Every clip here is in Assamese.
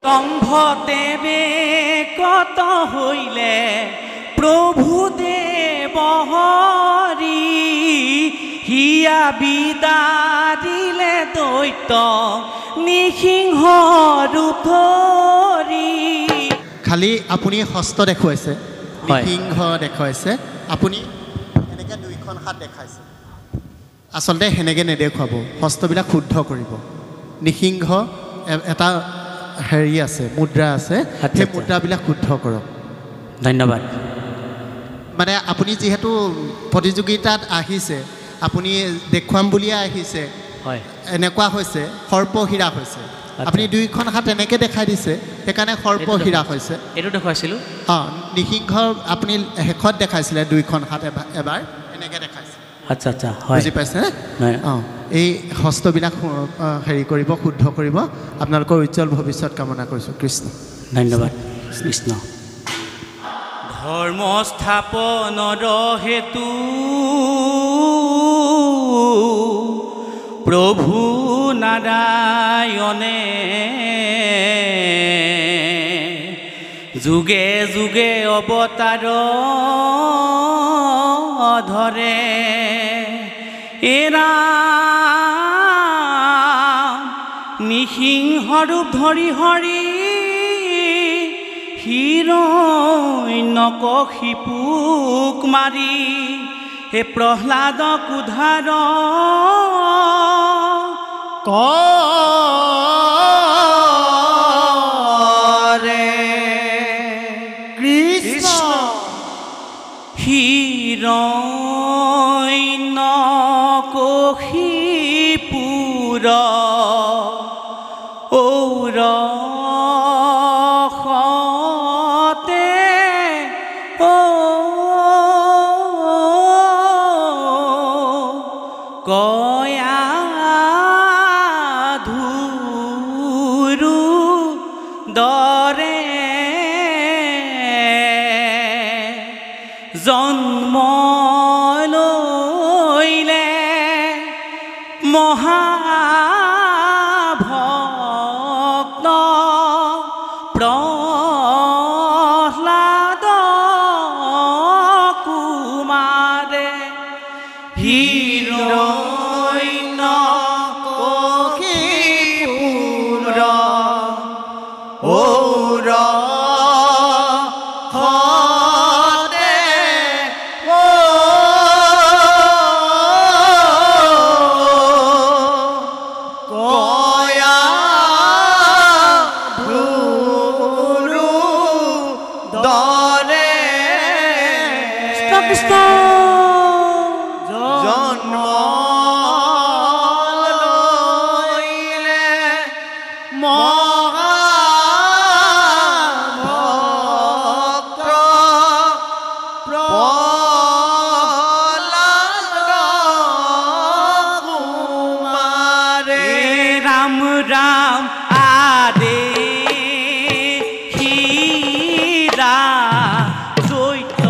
তম্ভদেৱে কত হইলে প্ৰভু দেব হৰি হিয়া বিদাৰিলে দৈত্য নিসিংহ ৰূপ ধৰি খালি আপুনি হস্ত দেখুৱাইছে নিসিংহ দেখুৱাইছে আপুনি এনেকৈ দুইখন হাত দেখাইছে আচলতে সেনেকৈ নেদেখুৱাব হস্তবিলাক শুদ্ধ কৰিব নিসিংহ এটা হেৰি আছে মুদ্ৰা আছে সেই মুদ্ৰাবিলাক শুদ্ধ কৰক ধন্যবাদ মানে আপুনি যিহেতু প্ৰতিযোগিতাত আহিছে আপুনি দেখুৱাম বুলিয়ে আহিছে হয় এনেকুৱা হৈছে সৰ্পহীৰা হৈছে আপুনি দুইখন হাত এনেকৈ দেখাই দিছে সেইকাৰণে সৰ্পহীৰা হৈছে এইটো দেখুৱাইছিলোঁ অঁ নিসিংহ আপুনি শেষত দেখাইছিলে দুইখন হাত এবাৰ এনেকৈ দেখাইছে আচ্ছা আচ্ছা হয় বুজি পাইছে অঁ এই হস্তবিলাক হেৰি কৰিব শুদ্ধ কৰিব আপোনালোকৰ উজ্জ্বল ভৱিষ্যত কামনা কৰিছোঁ কৃষ্ণ ধন্যবাদ কৃষ্ণ ধৰ্ম স্থাপনৰ হেতু প্ৰভু নাৰায়ণে যুগে যুগে অৱতাৰ ধৰে এৰা নিসিংহ ৰূপ ধৰি হৰি হিৰণ্যকশিপুক মাৰি হে প্ৰহ্লাদক উদ্ধাৰ কৰে কৃষ্ণ হিৰণ্যকশিপুৰ ঔৰসতে কয়া ধুৰু দৰে জন্ম লৈলে মহাভক্ত প্ৰহ্লাদ কুমাৰে হিৰণ্যকশিপুৰ ঔৰসতে কয়া ধুৰু দৰে কৃষ্ণ জন্ম লৈলে মহাভক্ত প্ৰহ্লাদ কুমাৰে ৰাম ৰাম আদে হীৰা দৈত্য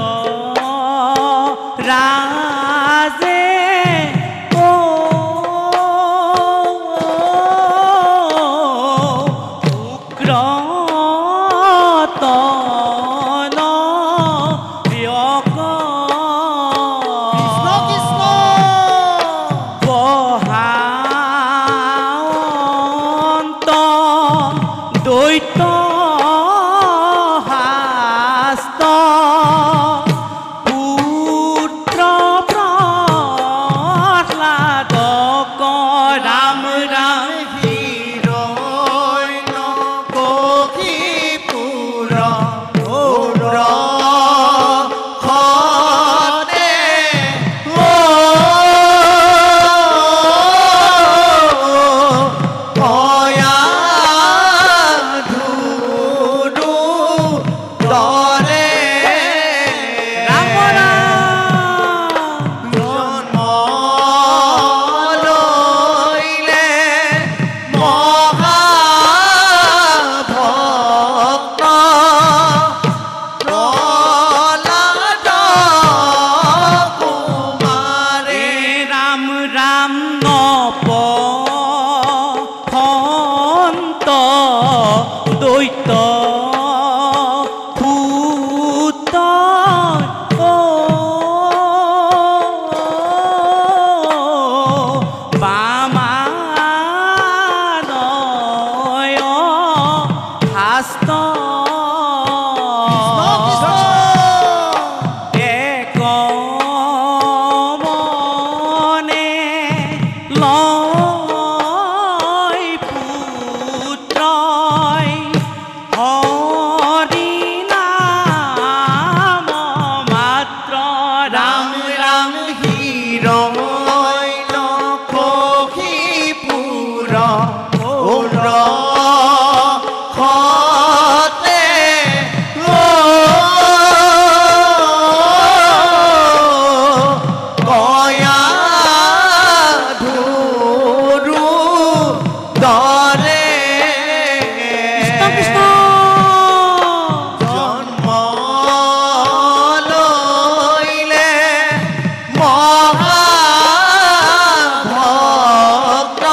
ৰাজে উগ্ৰতন বহান্ত দৈত্য হাস্ত পুত্ৰ প্ৰহ্লাদক ৰাম ৰাম হিৰণ্যকশিপুৰ ঔৰসতে কয়া ধুৰু দৰে দৈত্য পুত্ৰ বামানয় হাস্ত একমনে লয় পুত্ৰই হৰি নাম মাত্ৰ ৰাম ৰাম হিৰয় লক্ষীপুৰ ওৰ খতে কয়া ধুৰু দৰে জন্ম লৈলে মহাভক্ত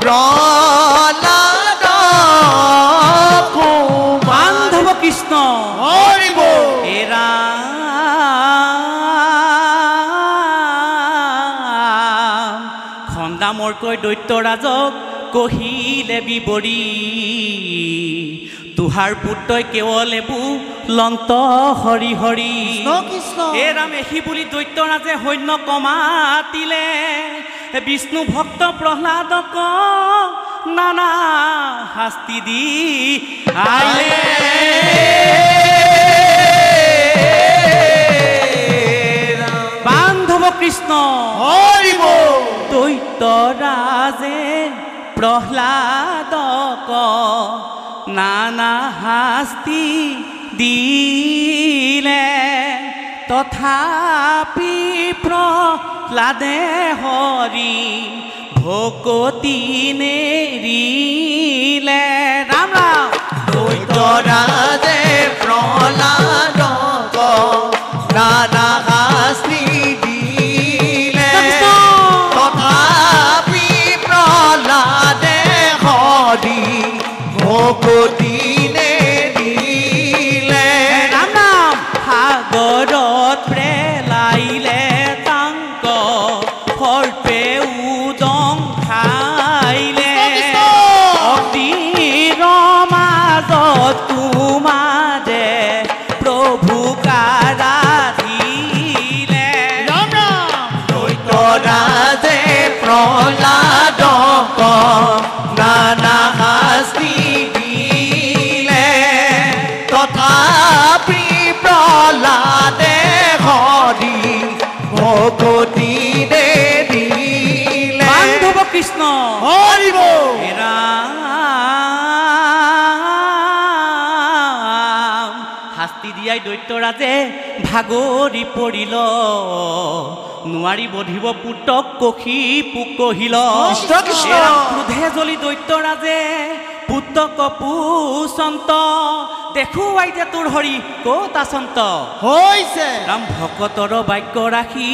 প্ৰহ্লাদ কুমাৰ বান্ধৱ কৃষ্ণ হৰিব হে ৰাম খন্দামৰকৈ দৈত্যৰাজক কহিলে বিবৰি তুহাৰ পুত্ৰই কেৱল এবু লন্ত হৰি হৰি হে ৰাম এহি বুলি দৈত্যৰাজে সৈন্য কমাতিলে বিষ্ণু ভক্ত প্ৰহ্লাদক নানা শাস্তি দি আইলে বান্ধৱ কৃষ্ণ হৰিব দৈত্যৰাজে প্ৰহ্লাদক নানা শাস্তি দিলে তথাপি প্ৰহ্লাদে হৰি ভকতি নেৰিলে ৰাম ৰাম দৈত্যৰাজে প্ৰহ্লাদক নানা শাস্তি দিলে তথাপি প্ৰহ্লাদে হৰি ভকতি নেৰিলে ৰাম ৰাম সাগৰত প্ৰেলাইলে তাংক সৰ্পে উদং খাইলে অগ্নিৰ মাজত তোমাৰে প্ৰভু কাৰাধিলে দৈত্যৰাজে প্ৰহ্লাদক নানা শাস্তি দিলে তথাপি প্ৰহ্লাদে হৰি ভকতি নেৰিলে বান্ধৱ কৃষ্ণ হৰিব হে ৰাম শাস্তি দিয়াই দৈত্যৰাজে ভাগৰি পৰিল নোৱাৰি বধিব পুত্ৰক কষি পোক কহিল কৃষ্ণ, কৃষ্ণ। হে ৰাম ক্ৰোধে জ্বলি দৈত্যৰাজে পুত্ৰক পুচন্ত দেখুৱাই দে তোৰ হৰি ক'ত আচন্ত হৈছে ৰাম ভকতৰ বাক্য ৰাখি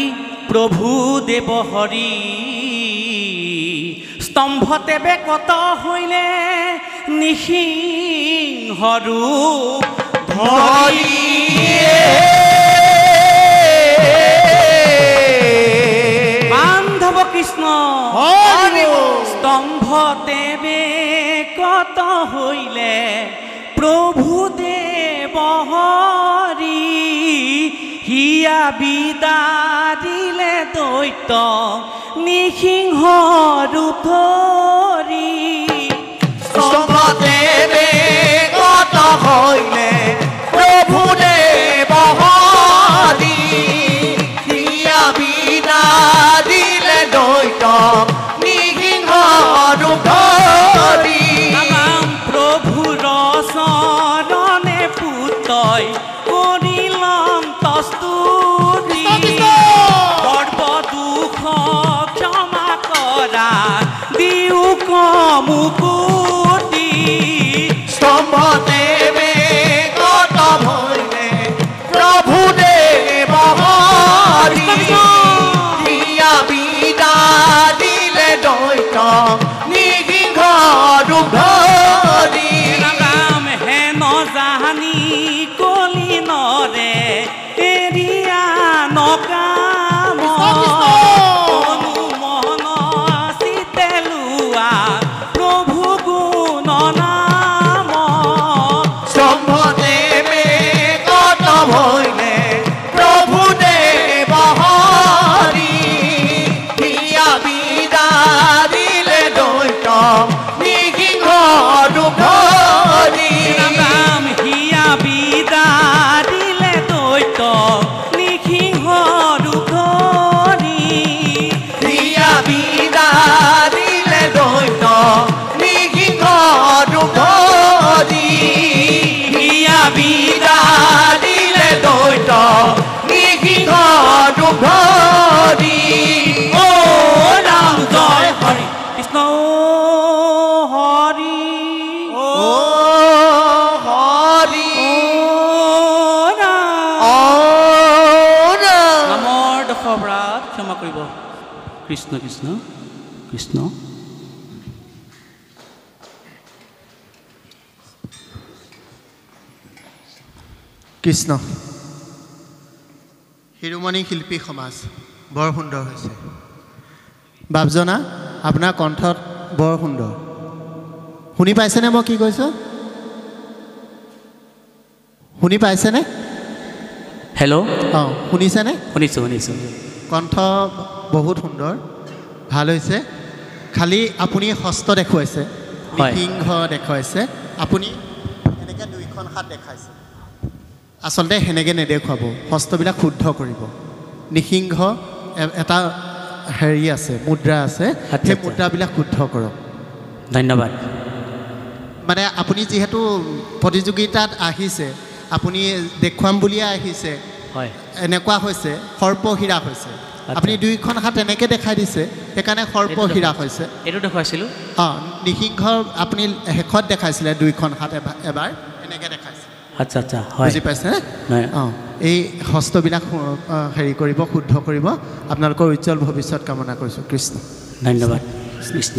প্ৰভু দেৱ হৰি স্তম্ভতে বেকত হৈলে নিসিংহ ৰূপ ধৰি বান্ধৱ কৃষ্ণ স্তম্ভতে বেকত হৈলে প্ৰভু দেৱ হৰি হিয়া বিদাৰিলে দৈত্য নিসিংহ ৰূপ ধৰি স্তম্ভতে বেকত হৈলে প্ৰভু দেৱ হৰি হিয়া বিদাৰিলে দৈত্য নিসিংহ ৰূপ ধৰি নাম প্ৰভুৰ চৰণে পুতই কৰিলম তস্তুতি সৰ্ব দুখ ক্ষমা কৰা দিও কমুকুতি স্তম্ভতে বেকত হৈলে প্ৰভু দেৱ হৰি হিয়া বিদাৰিলে দৈত্য নিসিংহ ৰূপ ধৰি কৃষ্ণ কৃষ্ণ কৃষ্ণ কৃষ্ণ শিৰোমণি শিল্পী সমাজ বৰ সুন্দৰ হৈছে বাপজনা আপোনাৰ কণ্ঠত বৰ সুন্দৰ শুনি পাইছেনে মই কি কৈছোঁ শুনি পাইছেনে হেল্ল' অঁ শুনিছেনে শুনিছোঁ শুনিছোঁ কণ্ঠ বহুত সুন্দৰ ভাল হৈছে খালি আপুনি হস্ত দেখুৱাইছে হয়। সিংহ দেখুৱাইছে আপুনি এনেকৈ দুইখন হাত দেখাইছে আচলতে সেনেকৈ নেদেখুৱাব হস্তবিলাক শুদ্ধ কৰিব নিসিংহ এটা হেৰি আছে মুদ্ৰা আছে আচ্ছা, সেই আচ্ছা। মুদ্ৰাবিলাক শুদ্ধ কৰক ধন্যবাদ মানে আপুনি যিহেতু প্ৰতিযোগিতাত আহিছে আপুনি দেখুৱাম বুলিয়ে আহিছে হয় এনেকুৱা হৈছে সৰ্পহীৰা হৈছে আপুনি দুইখন হাত এনেকৈ দেখাই দিছে সেইকাৰণে সৰ্পহীৰা হৈছে এইটো দেখুৱাইছিলোঁ অঁ নিসিংহ আপুনি শেষত দেখাইছিলে দুইখন হাত এবাৰ এনেকৈ দেখাইছে আচ্ছা আচ্ছা হয় বুজি পাইছে হয়। অঁ এই হস্তবিলাক হেৰি কৰিব শুদ্ধ কৰিব আপোনালোকৰ উজ্জ্বল ভৱিষ্যত কামনা কৰিছোঁ কৃষ্ণ ধন্যবাদ কৃষ্ণ